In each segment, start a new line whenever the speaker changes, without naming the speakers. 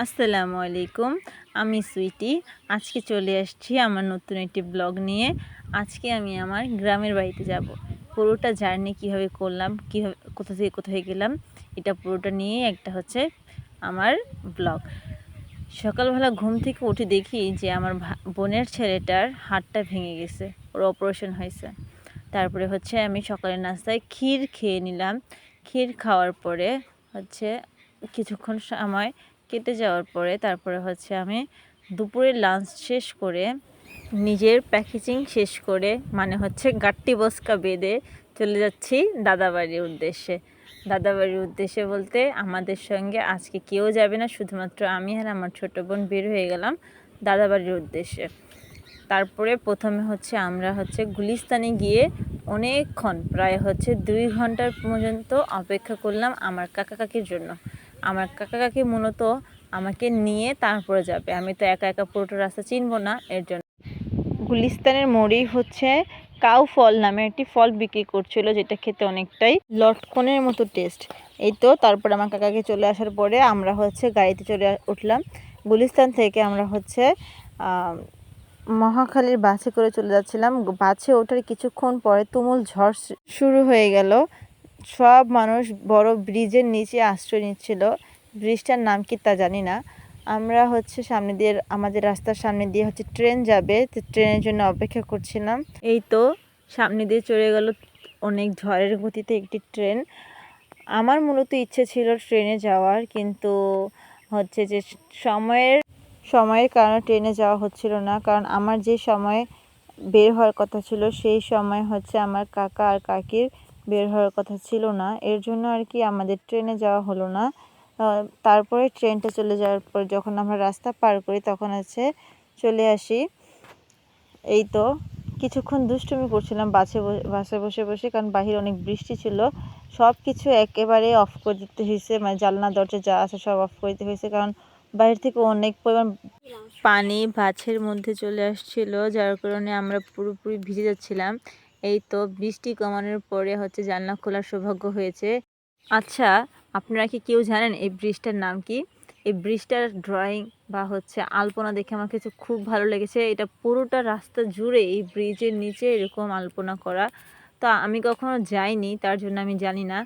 আসসালামু আলাইকুম। আমি সুইটি। আজকে চলে আসছি আমার নতুন একটি ব্লগ নিয়ে। আজকে আমি আমার গ্রামের বাড়িতে যাব। পুরোটা জার্নি কিভাবে করলাম, কিভাবে কোথা থেকে কোথায় গেলাম, এটা পুরোটা নিয়ে একটা হচ্ছে আমার ব্লগ। সকালবেলা ঘুম থেকে উঠে দেখি যে আমার বোনের ছেলেটার হাতটা ভেঙে গেছে, ওর অপারেশন হয়েছে। তারপরে হচ্ছে আমি সকালের নাস্তায় ক্ষীর খেয়ে নিলাম। ক্ষীর খাওয়ার পরে হচ্ছে কিছুক্ষণ সময় কেটে যাওয়ার পরে তারপরে হচ্ছে আমি দুপুরের লাঞ্চ শেষ করে নিজের প্যাকেজিং শেষ করে মানে হচ্ছে গাট্টি বস্কা বেঁধে চলে যাচ্ছি দাদাবাড়ির উদ্দেশ্যে। দাদাবাড়ির উদ্দেশ্যে বলতে আমাদের সঙ্গে আজকে কেউ যাবে না, শুধুমাত্র আমি আর আমার ছোটো বোন বের হয়ে গেলাম দাদাবাড়ির উদ্দেশ্যে। তারপরে প্রথমে হচ্ছে আমরা হচ্ছে গুলিস্তানে গিয়ে অনেকক্ষণ প্রায় হচ্ছে 2 ঘন্টার পর্যন্ত অপেক্ষা করলাম আমার কাকা কাকির জন্য। আমার কাকা কাকি মূলত আমাকে নিয়ে তারপরে যাবে, আমি তো একা একা পুরোটা রাস্তা চিনবো না, এর জন্য। গুলিস্তানের মোড়েই হচ্ছে কাউ ফল নামে একটি ফল বিক্রি করছিল, যেটা খেতে অনেকটাই লটকনের মতো টেস্ট। এই তো তারপর আমার কাকাকে চলে আসার পরে আমরা হচ্ছে গাড়িতে চলে উঠলাম। গুলিস্তান থেকে আমরা হচ্ছে মহাখালীর বাসে করে চলে যাচ্ছিলাম। বাসে ওঠার কিছুক্ষণ পরে তুমুল ঝড় শুরু হয়ে গেল। সব মানুষ বড় ব্রিজের নিচে আশ্রয় নিচ্ছিল। ব্রিজটার নাম কি তা জানি না। আমরা হচ্ছে সামনে দিয়ে, আমাদের রাস্তার সামনে দিয়ে হচ্ছে ট্রেন যাবে, তো ট্রেনের জন্য অপেক্ষা করছিলাম। এই তো সামনে দিয়ে চলে গেল অনেক ঝড়ের গতিতে একটি ট্রেন। আমার মূলত ইচ্ছে ছিল ট্রেনে যাওয়ার, কিন্তু হচ্ছে যে সময়ের কারণে ট্রেনে যাওয়া হচ্ছিল না। কারণ আমার যে সময় বের হওয়ার কথা ছিল সেই সময় হচ্ছে আমার কাকা আর কাকির বের হওয়ার কথা ছিল না, এর জন্য আর কি আমাদের ট্রেনে যাওয়া হলো না। তারপরে ট্রেনটা চলে যাওয়ার পর যখন আমরা রাস্তা পার করি তখন হচ্ছে চলে আসি। এই তো কিছুক্ষণ দুষ্টুমি করছিলাম বাসে বসে বসে, কারণ বাহিরে অনেক বৃষ্টি ছিল। সব কিছু একেবারে অফ করে দিতে হয়েছে, মানে জানলা দরজা যা আছে সব অফ করে দিতে হয়েছে, কারণ বাইরে থেকে অনেক পরিমাণ পানি বাসের মধ্যে চলে আসছিল, যার কারণে আমরা পুরোপুরি ভিজে যাচ্ছিলাম। এই তো বৃষ্টি কমানোর পরে হচ্ছে জানলা খোলার সৌভাগ্য হয়েছে। আচ্ছা, আপনারা কি কেউ জানেন এই ব্রিজটার নাম কি? এই ব্রিজটার ড্রয়িং বা হচ্ছে আলপনা দেখে আমার কিছু খুব ভালো লেগেছে। এটা পুরোটা রাস্তা জুড়ে এই ব্রিজের নিচে এরকম আলপনা করা। তো আমি কখনো যাইনি, তার জন্য আমি জানি না।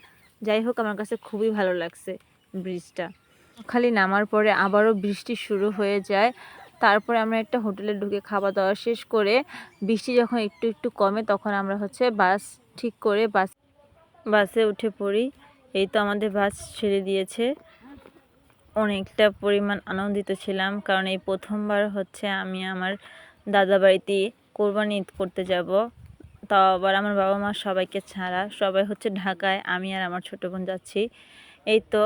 যাই হোক, আমার কাছে খুবই ভালো লাগছে ব্রিজটা। খালি নামার পরে আবারও বৃষ্টি শুরু হয়ে যায়। তারপরে আমরা একটা হোটেলে ঢুকে খাওয়া দাওয়া শেষ করে বৃষ্টি যখন একটু একটু কমে তখন আমরা হচ্ছে বাস ঠিক করে বাসে উঠে পড়ি। এই তো আমাদের বাস ছেড়ে দিয়েছে। অনেকটা পরিমাণ আনন্দিত ছিলাম, কারণ এই প্রথমবার হচ্ছে আমি আমার দাদা বাড়িতে কোরবানি ঈদ করতে যাব। তাও আবার আমার বাবা মা সবাইকে ছাড়া, সবাই হচ্ছে ঢাকায়, আমি আর আমার ছোটো বোন যাচ্ছি। এই তো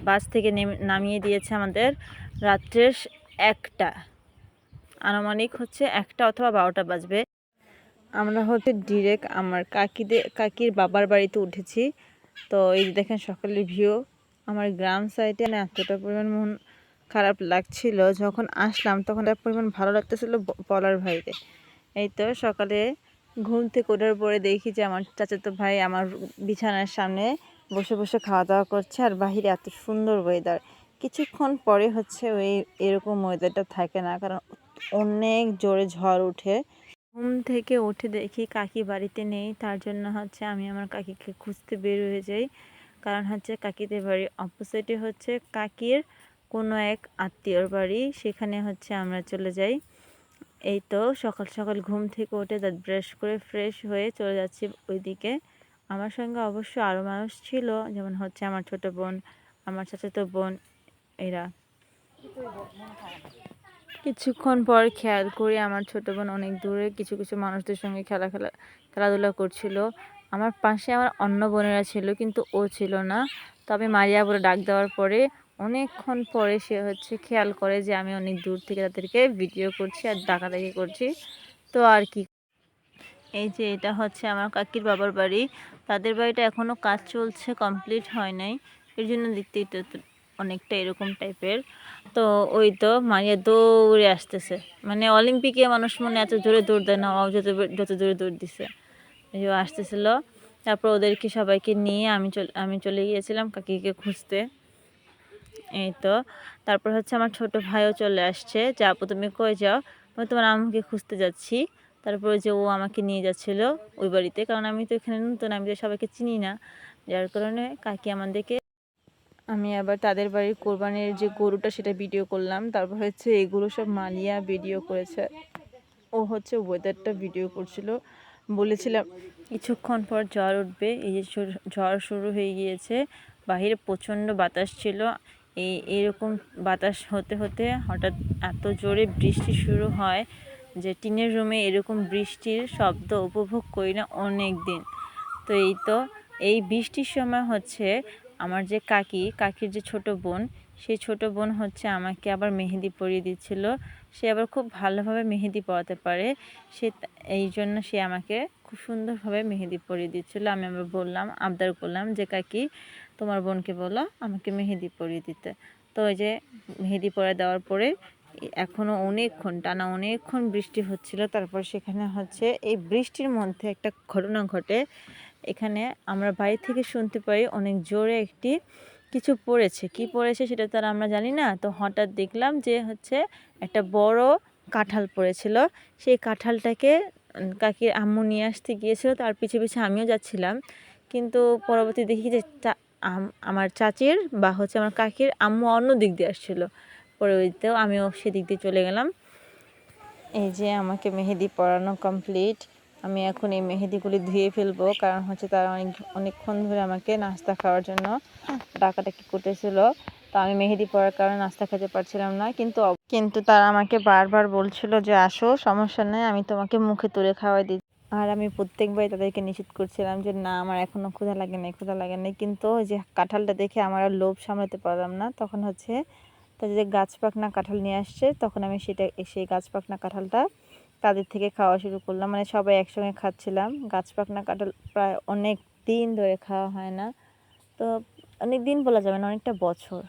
বাস থেকে নামিয়ে দিয়েছে আমাদের রাত্রের 1টা, আনুমানিক হচ্ছে 1টা অথবা 12টা বাজবে। আমরা হচ্ছে ডিরেক্ট আমার কাকির বাবার বাড়িতে উঠেছি। তো এই যে দেখেন সকালের ভিউ। আমার গ্রাম সাইডে না এতটা পরিমাণ মন খারাপ লাগছিল, যখন আসলাম তখন এক পরিমাণ ভালো লাগতেছিল বলার বাইরে। এই তো সকালে ঘুম থেকে ওঠার পরে দেখি যে আমার চাচাতো ভাই আমার বিছানার সামনে বসে বসে খাওয়া দাওয়া করছে, আর বাহিরে এত সুন্দর ওয়েদার। কিছুক্ষণ পরে হচ্ছে এরকম ওয়েদারটা থাকে না, কারণ অনেক জোরে ঝড় উঠে। ঘুম থেকে উঠে দেখি কাকি বাড়িতে নেই, তার জন্য হচ্ছে আমি আমার কাকিকে খুঁজতে বের হয়ে যাই। কারণ হচ্ছে কাকিদের বাড়ির অপোজিটে হচ্ছে কাকির কোনো এক আত্মীয়র বাড়ি, সেখানে হচ্ছে আমরা চলে যাই। এই তো সকাল সকাল ঘুম থেকে উঠে দাঁত ব্রাশ করে ফ্রেশ হয়ে চলে যাচ্ছি ওইদিকে। আমার সঙ্গে অবশ্য আরও মানুষ ছিল, যেমন হচ্ছে আমার ছোটো বোন, আমার চাচাতো বোন, এরা। কিছুক্ষণ পর খেয়াল করি আমার ছোটো বোন অনেক দূরে কিছু কিছু মানুষদের সঙ্গে খেলাধুলা করছিল। আমার পাশে আমার অন্য বোনেরা ছিল, কিন্তু ও ছিল না। তবে মারিয়া বলে ডাক দেওয়ার পরে অনেকক্ষণ পরে সে হচ্ছে খেয়াল করে যে আমি অনেক দূর থেকে তাদেরকে ভিডিও করছি আর ডাকাডাকি করছি। তো আর কি, এই যে এটা হচ্ছে আমার কাকির বাবার বাড়ি। তাদের বাড়িটা এখনও কাজ চলছে, কমপ্লিট হয় নাই, এর জন্য দেখতেই তো অনেকটা এরকম টাইপের। তো ওই তো মারিয়া দৌড়ে আসতেছে, মানে অলিম্পিকে মানুষ মনে এত জোরে দৌড় দেয় না, ও যত জোরে দৌড় দিছে। এই আসতেছিল। তারপর ওদেরকে সবাইকে নিয়ে আমি চলে গিয়েছিলাম কাকিকে খুঁজতে। এই তো তারপর হচ্ছে আমার ছোট ভাইও চলে আসছে, যে আপু তুমি কই যাও? আমি তোমার আম্মুকে খুঁজতে যাচ্ছি। তারপরে যে ও আমাকে নিয়ে যাচ্ছিলো ওই বাড়িতে, কারণ আমি তো এখানে নতুন, আমি তো সবাইকে চিনি না, যার কারণে কাকি আমাদেরকে, আমি আবার তাদের বাড়ির কোরবানির যে গরুটা সেটা ভিডিও করলাম। তারপর হচ্ছে এগুলো সব মালিয়া ভিডিও করেছে, ও হচ্ছে ওয়েদারটা ভিডিও করছিল। বলেছিলাম কিছুক্ষণ পর ঝড় উঠবে, এই যে ঝড় শুরু হয়ে গিয়েছে, বাহিরে প্রচণ্ড বাতাস ছিল। এরকম বাতাস হতে হতে হঠাৎ এত জোরে বৃষ্টি শুরু হয় যে টিনের রুমে এরকম বৃষ্টির শব্দ উপভোগ করি না অনেক দিন। তো এই বৃষ্টির সময় হচ্ছে আমার যে কাকির যে ছোট বোন, সেই ছোট বোন হচ্ছে আমাকে আবার মেহেদি পরিয়ে দিচ্ছিল। সে আবার খুব ভালোভাবে মেহেদি পরাতে পারে, এই জন্য সে আমাকে খুব সুন্দরভাবে মেহেদি পরিয়ে দিচ্ছিল। আমি আবার আবদার করলাম যে কাকি তোমার বোনকে বলো আমাকে মেহেদি পরিয়ে দিতে। তো ওই যে মেহেদি পরিয়ে দেওয়ার পরে এখনও টানা অনেকক্ষণ বৃষ্টি হচ্ছিল। তারপর সেখানে হচ্ছে এই বৃষ্টির মধ্যে একটা ঘটনা ঘটে। এখানে আমরা বাড়ি থেকে শুনতে পাই অনেক জোরে কিছু পড়েছে, কি পড়েছে সেটা তো আর আমরা জানি না। তো হঠাৎ দেখলাম যে হচ্ছে একটা বড় কাঁঠাল পড়েছিল। সেই কাঁঠালটাকে কাকির আম্মু নিয়ে আসতে গিয়েছিল, তার পিছে পিছে আমিও যাচ্ছিলাম। কিন্তু পরবর্তী দেখি যে আমার চাচির বা হচ্ছে আমার কাকির আম্মু অন্য দিক দিয়ে আসছিলো, পরবর্তীতেও আমিও সেদিক দিয়ে চলে গেলাম। এই যে আমাকে মেহেদি পরানো কমপ্লিট। আমি এখন এই মেহেদিগুলি ধুয়ে ফেলবো, কারণ হচ্ছে তারা অনেকক্ষণ ধরে আমাকে নাস্তা খাওয়ার জন্য ডাকাডাকি করতেছিল। তো আমি মেহেদি পরার কারণে নাস্তা খেতে পারছিলাম না, কিন্তু তারা আমাকে বারবার বলছিল যে আসো, সমস্যা নেই, আমি তোমাকে মুখে তুলে খাওয়াই দিই। আর আমি প্রত্যেকবার তাদেরকে নিষেধ করছিলাম যে না, আমার এখনও ক্ষুধা লাগে না, ক্ষুধা লাগে না। কিন্তু ওই যে কাঁঠালটা দেখে আমার আর লোভ সামলাতে পারলাম না। তখন হচ্ছে তাদের গাছ পাকনা কাঁঠাল নিয়ে আসছে, তখন আমি সেই গাছ পাকনা কাঁঠালটা তাদের থেকে খাওয়া শুরু করলাম। মানে সবাই একসঙ্গে খাচ্ছিলাম। গাছ পাকনা কাঁঠাল প্রায় অনেক দিন ধরে খাওয়া হয় না। তো অনেক দিন বলা যাবে না, অনেকটা বছর,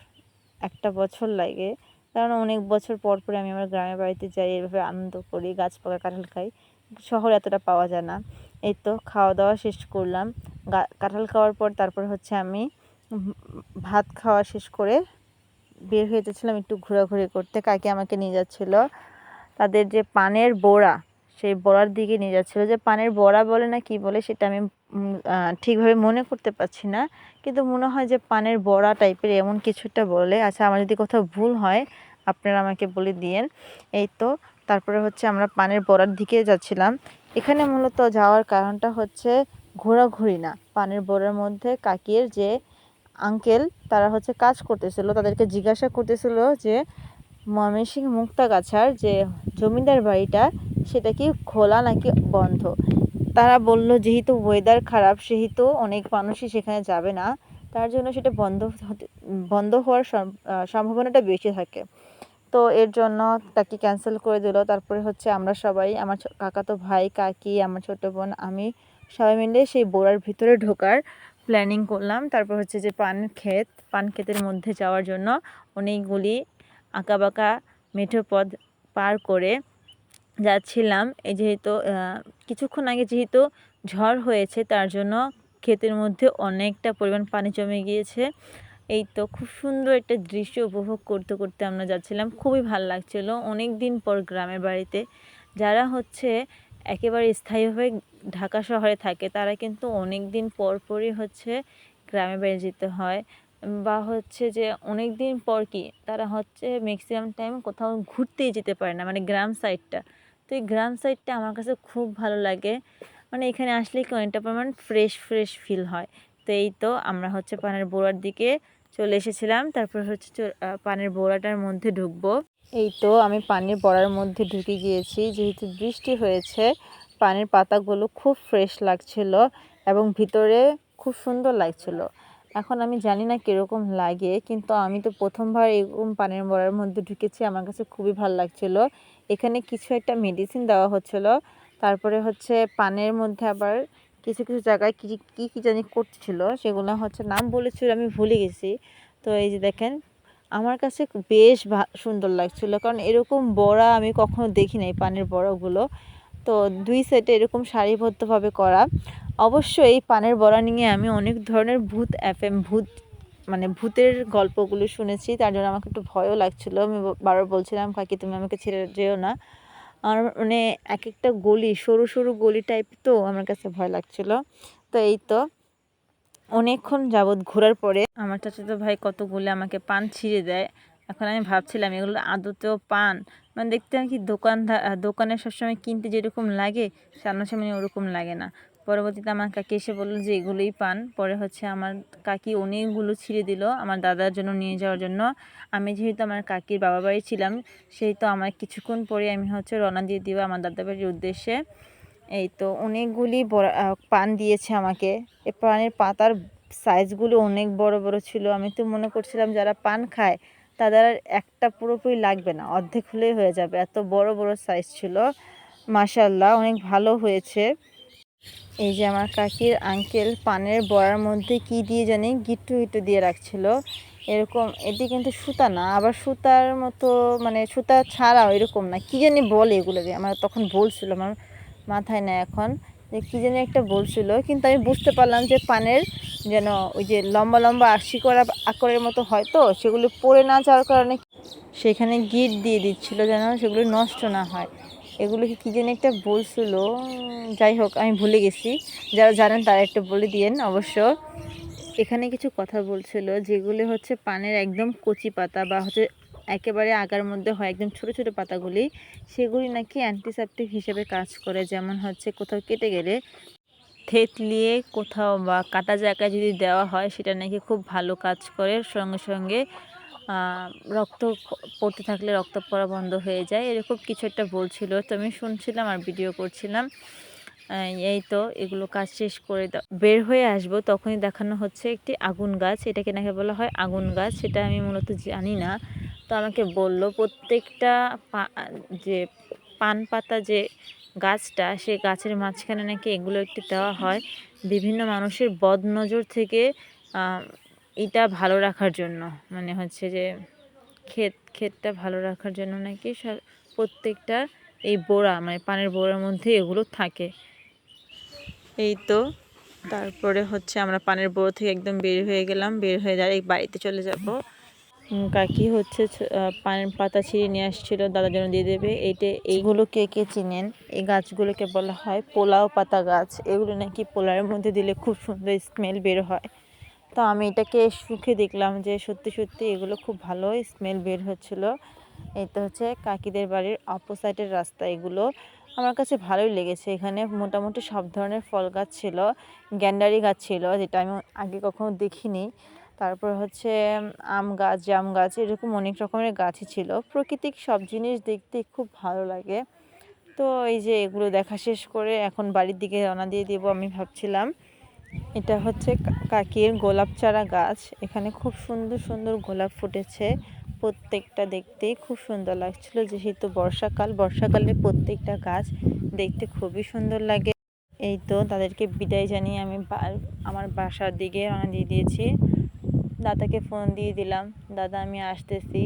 একটা বছর লাগে। কারণ অনেক বছর পর পরে আমি আমার গ্রামের বাড়িতে যাই, এভাবে আনন্দ করি, গাছ পাকা কাঁঠাল খাই। শহরে এতটা পাওয়া যায় না। এই তো খাওয়া দাওয়া শেষ করলাম। কাঁঠাল খাওয়ার পর তারপর হচ্ছে আমি ভাত খাওয়া শেষ করে বের হয়ে যাচ্ছিলাম একটু ঘোরাঘুরি করতে। কাকি আমাকে নিয়ে যাচ্ছিল তাদের যে পানের বড়া, সেই বড়ার দিকে নিয়ে যাচ্ছিলো। যে পানের বড়া বলে না কি বলে সেটা আমি ঠিকভাবে মনে করতে পারছি না, কিন্তু মনে হয় যে পানের বড়া টাইপের এমন কিছুটা বলে। আচ্ছা, আমার যদি কোথাও ভুল হয় আপনারা আমাকে বলে দিয়েন। এই তো তারপরে হচ্ছে আমরা পানের বড়ার দিকে যাচ্ছিলাম। এখানে মূলত যাওয়ার কারণটা হচ্ছে ঘোরাঘুরি না, পানের বড়ার মধ্যে কাকির যে আঙ্কেল তারা হচ্ছে কাজ করতেছিল, তাদেরকে জিজ্ঞাসা করতেছিল যে ময়মনসিংহ মুক্তাগাছার যে জমিদার বাড়িটা সেটা কি খোলা নাকি বন্ধ। তারা বলল যেহেতু ওয়েদার খারাপ সেহেতু অনেক মানুষই সেখানে যাবে না, তার জন্য সেটা বন্ধ হওয়ার সম্ভাবনাটা বেশি থাকে। তো এর জন্য তাকে ক্যান্সেল করে দিল। তারপরে হচ্ছে আমরা সবাই, আমার কাকাতো ভাই, কাকি, আমার ছোটো বোন, আমি সবাই মিলে সেই বোড়ার ভিতরে ঢোকার প্ল্যানিং করলাম। তারপর হচ্ছে যে পান ক্ষেতের মধ্যে যাওয়ার জন্য অনেকগুলি আঁকাবাঁকা মেঠো পথ পার করে যাচ্ছিলাম। যেহেতু কিছুক্ষণ আগে যেহেতু ঝড় হয়েছে, তার জন্য ক্ষেতের মধ্যে অনেকটা পরিমাণ পানি জমে গিয়েছে। এই তো খুব সুন্দর একটা দৃশ্য উপভোগ করতে করতে আমরা যাচ্ছিলাম, খুবই ভালো লাগছিল। অনেক দিন পর গ্রামের বাড়িতে, যারা হচ্ছে একেবারে স্থায়ীভাবে ঢাকা শহরে থাকে তারা কিন্তু অনেক দিন পর পরই হচ্ছে গ্রামের বাড়ি যেতে হয়, বা হচ্ছে যে অনেক দিন পর কি তারা হচ্ছে ম্যাক্সিমাম টাইম কোথাও ঘুরতেই যেতে পারে না, মানে গ্রাম সাইডটা। তো এই গ্রাম সাইডটা আমার কাছে খুব ভালো লাগে, মানে এখানে আসলে কি অনেকটা পরিমাণ ফ্রেশ ফিল হয়। তো এই তো আমরা হচ্ছে পানের বোড়ার দিকে চলে এসেছিলাম। তারপর হচ্ছে পানের বোড়াটার মধ্যে ঢুকবো। এই তো আমি পানির বড়ার মধ্যে ঢুকে গিয়েছি। যেহেতু বৃষ্টি হয়েছে, পানির পাতাগুলো খুব ফ্রেশ লাগছিল এবং ভিতরে খুব সুন্দর লাগছিল। এখন আমি জানি না কীরকম লাগে, কিন্তু আমি তো প্রথমবার এরকম পানির বড়ার মধ্যে ঢুকেছি, আমার কাছে খুবই ভালো লাগছিল। এখানে কিছু একটা মেডিসিন দেওয়া হচ্ছিল। তারপরে হচ্ছে পানের মধ্যে আবার কিছু কিছু জায়গায় কী জানি করছিল, সেগুলো হচ্ছে নাম বলেছিল, আমি ভুলে গেছি। তো এই যে দেখেন, আমার কাছে বেশ সুন্দর লাগছিল, কারণ এরকম বড়া আমি কখনো দেখি নাই, পানের বড়াগুলো। তো দুই সেটে এরকম সারিবদ্ধভাবে করা। অবশ্যই এই পানের বড়া নিয়ে আমি অনেক ধরনের ভূত মানে ভূতের গল্পগুলো শুনেছি, তার জন্য আমাকে একটু ভয়ও লাগছিল। আমি বারবার বলছিলাম, কাকি তুমি আমাকে ছেড়ে যেও না। আর মানে এক একটা গলি সরু সরু গলি টাইপ, তো আমার কাছে ভয় লাগছিল। তো এই তো অনেকক্ষণ যাবৎ ঘোরার পরে আমার চাচাতো ভাই কতগুলো আমাকে পান ছিঁড়ে দেয়। এখন আমি ভাবছিলাম এগুলো আদতেও পান, মানে দেখতে কি দোকানে সবসময় কিনতে যেরকম লাগে সামনাসামনি ওরকম লাগে না। পরবর্তীতে আমার কাকি এসে বললো যে এগুলোই পান। পরে হচ্ছে আমার কাকি অনেকগুলো ছিঁড়ে দিল আমার দাদার জন্য নিয়ে যাওয়ার জন্য। আমি যেহেতু আমার কাকির বাবা বাড়ি ছিলাম, সেই তো আমার কিছুক্ষণ পরে আমি হচ্ছে রওনা দিয়ে দিব আমার দাদা বাড়ির উদ্দেশ্যে। এই তো অনেকগুলি পান দিয়েছে আমাকে। এই পানের পাতার সাইজগুলো অনেক বড় বড় ছিল। আমি তো মনে করছিলাম যারা পান খায় তাদের আর একটা পুরোপুরি লাগবে না, অর্ধেক হলেই হয়ে যাবে, এত বড় বড় সাইজ ছিল। মাশাআল্লাহ অনেক ভালো হয়েছে। এই যে আমার কাকির আঙ্কেল পানের বড়ার মধ্যে কি দিয়ে জানি গিট্টু গিট্টু দিয়ে রাখছিল এরকম। এটি কিন্তু সুতা না, আবার সুতার মতো মানে সুতা ছাড়াও এরকম না, কি জানি বলে এগুলোকে। আমার তখন বলছিল, আমার মাথায় নেই এখন যে কী জানি একটা বলছিল, কিন্তু আমি বুঝতে পারলাম যে পানের যেন ওই যে লম্বা লম্বা আশি করা আকারের মতো হয়, তো সেগুলো পড়ে না যাওয়ার কারণে সেখানে গিট দিয়ে দিচ্ছিল যেন সেগুলো নষ্ট না হয়। এগুলোকে কী যেন একটা বলছিল, যাই হোক আমি ভুলে গেছি। যারা জানেন তারা একটু বলে দিয়েন অবশ্য। এখানে কিছু কথা বলছিল যেগুলি হচ্ছে পানের একদম কচি পাতা বা হচ্ছে একেবারে আগার মধ্যে হয় একদম ছোট ছোট পাতাগুলি, সেগুলি নাকি অ্যান্টিসেপটিক হিসেবে কাজ করে। যেমন হচ্ছে কোথাও কেটে গেলে থেতলিয়ে কোথাও বা কাটা জায়গায় যদি দেওয়া হয় সেটা নাকি খুব ভালো কাজ করে। সঙ্গে সঙ্গে রক্ত পড়তে থাকলে রক্ত পড়া বন্ধ হয়ে যায়, এরকম কিছু একটা বলছিল। তো আমি শুনছিলাম আর ভিডিও করছিলাম। এই তো এগুলো কাজ শেষ করে বের হয়ে আসবো, তখনই দেখানো হচ্ছে একটি আগুন গাছ। এটাকে নাকি বলা হয় আগুন গাছ, সেটা আমি মূলত জানি না। তো আমাকে বলল প্রত্যেকটা যে পান পাতা যে গাছটা, সেই গাছের মাঝখানে নাকি এগুলো একটি দেওয়া হয় বিভিন্ন মানুষের বদনজর থেকে এটা ভালো রাখার জন্য। মানে হচ্ছে যে ক্ষেতটা ভালো রাখার জন্য নাকি প্রত্যেকটা এই বোড়া মানে পানের বোড়ার মধ্যে এগুলো থাকে। এই তো তারপরে হচ্ছে আমরা পানের বোড়া থেকে একদম বের হয়ে গেলাম, বের হয়ে ডাইরেক্ট বাড়িতে চলে যাব। কাকি হচ্ছে পানের পাতা ছিঁড়ে নিয়ে আসছিলো দাদার জন্য দিয়ে দেবে। এইগুলো কে কে চিনেন, এই গাছগুলোকে বলা হয় পোলাও পাতা গাছ। এগুলো নাকি পোলাওয়ের মধ্যে দিলে খুব সুন্দর স্মেল বের হয়। তো আমি এটাকে শুকে দেখলাম যে সত্যি সত্যি এগুলো খুব ভালো স্মেল বের হচ্ছিলো। এই তো হচ্ছে কাকিদের বাড়ির অপোসাইডের রাস্তা। এগুলো আমার কাছে ভালোই লেগেছে। এখানে মোটামুটি সব ধরনের ফল গাছ ছিল, গ্যান্ডারি গাছ ছিল যেটা আমি আগে কখনো দেখিনি। তারপর হচ্ছে আম গাছ, জাম গাছ, এরকম অনেক রকমের গাছই ছিল। প্রাকৃতিক সব জিনিস দেখতে খুব ভালো লাগে। তো এই যে এগুলো দেখা শেষ করে এখন বাড়ির দিকে রওনা দিয়ে দেবো আমি ভাবছিলাম। এটা হচ্ছে কাকির গোলাপ চারা গাছ। এখানে খুব সুন্দর সুন্দর গোলাপ ফুটেছে, প্রত্যেকটা দেখতেই খুব সুন্দর লাগছিল। যেহেতু বর্ষাকালে প্রত্যেকটা গাছ দেখতে খুবই সুন্দর লাগে। এই তো তাদেরকে বিদায় জানিয়ে আমি আমার বাসার দিকে রওনা দিয়ে দিয়েছি। দাদাকে ফোন দিয়ে দিলাম, দাদা আমি আসতেছি।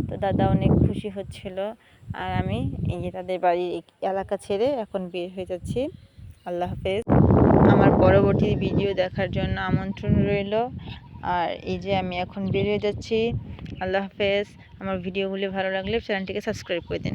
তো দাদা অনেক খুশি হচ্ছিল। আর আমি এই যে তাদের বাড়ির এলাকা ছেড়ে এখন বের হয়ে যাচ্ছি। আল্লাহ হাফেজ। আমার পরবর্তী ভিডিও দেখার জন্য আমন্ত্রণ রইল। আর এই যে আমি এখন বের হয়ে যাচ্ছি। আল্লাহ হাফেজ। আমার ভিডিওগুলি ভালো লাগলে চ্যানেলটিকে সাবস্ক্রাইব করে দিন।